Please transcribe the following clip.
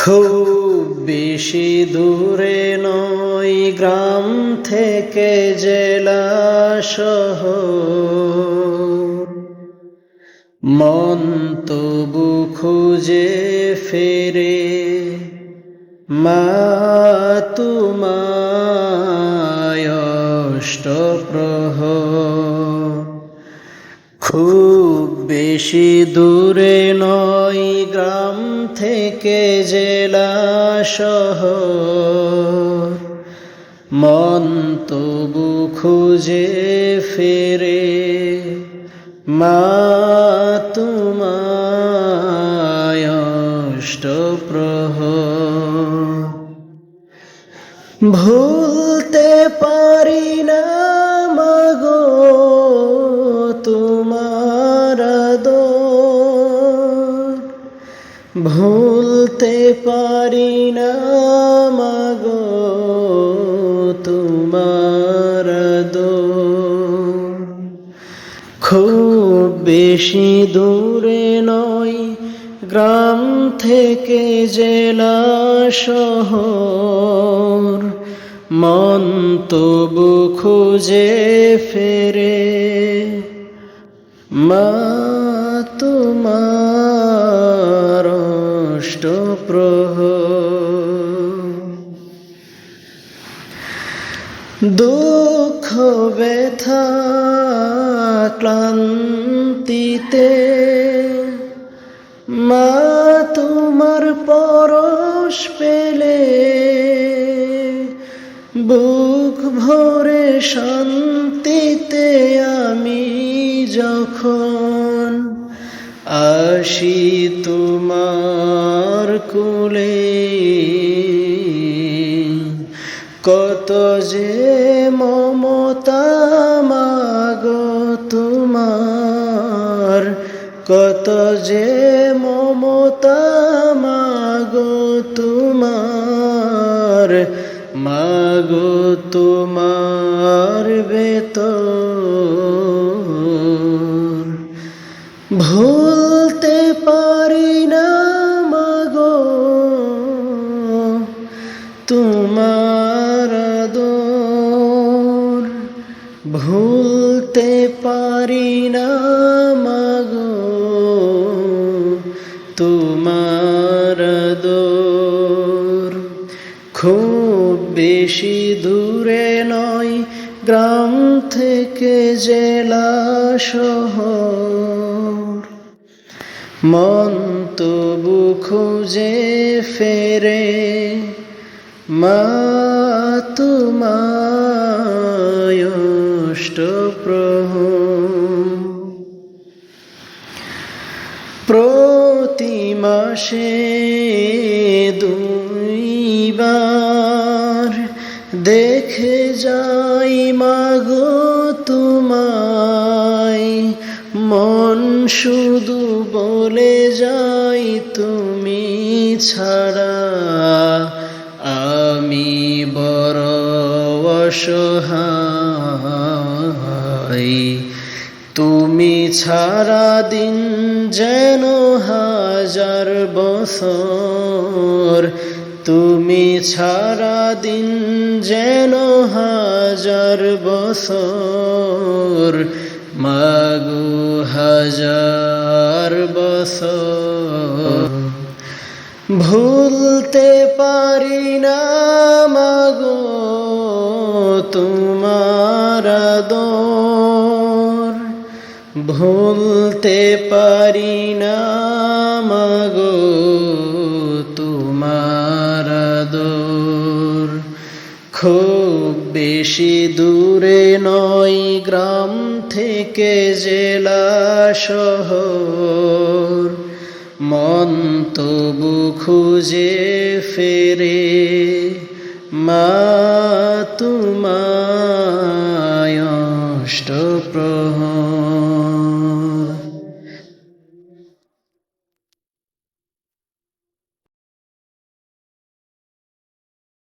খুব বেশি দূরে নয় গ্রাম থেকে জেলা শহর, মন তবু খুঁজে ফেরে মা তোমায় অষ্টপ্রহর। খুব বেশি দূরে নয় গ্রাম থেকে জেলা শহর, মন তবু খুঁজে ফেরে মা তোমায় অষ্টপ্রহর। ভুলতে পারি না মাগো তোমার আদর, ভুলতে পারি না মাগো তোমার আদর। খুব বেশি দূরে নয় গ্রাম থেকে জেলা শহর, মন তবু খুঁজে ফেরে মা তোমার অষ্টপ্রহর। দুঃখ ব্যথা ক্লান্তিতে মা তোমার পরশ পেলে, বুক ভরে শান্তিতে আমি যখন আসি তোমার কোলে, কত যে মমতা মাগো তোমার, কত যে মমতা মাগো তোমার, মাগো তোমার বেতন। ভুলতে পারি না মাগো তোমার আদর, ভুলতে পারি না মাগো তোমার আদর। খুব বেশি দূরে নয় গ্রাম থেকে জেলা শহর, মন তবু খুঁজে ফেরে মা তোমায় অষ্টপ্রহর। প্রতি মাসে দুইবার দেখে যাই মাগো তোমায়, মন শুধু বলে যাই তুমি ছাড়া আমি বড় অসহায়। তুমি ছাড়া দিন যেন হাজার বছর, তুমি ছাড়া দিন যেন হাজার বছর, মাগো হাজার বছর। ভুলতে পারি না মাগো তোমার আদর, ভুলতে পারি না মাগো তোমার আদর। খুব বেশি দূরে নয় গ্রাম থেকে জেলা শহর, মন তবু খুঁজে ফেরে মা তোমার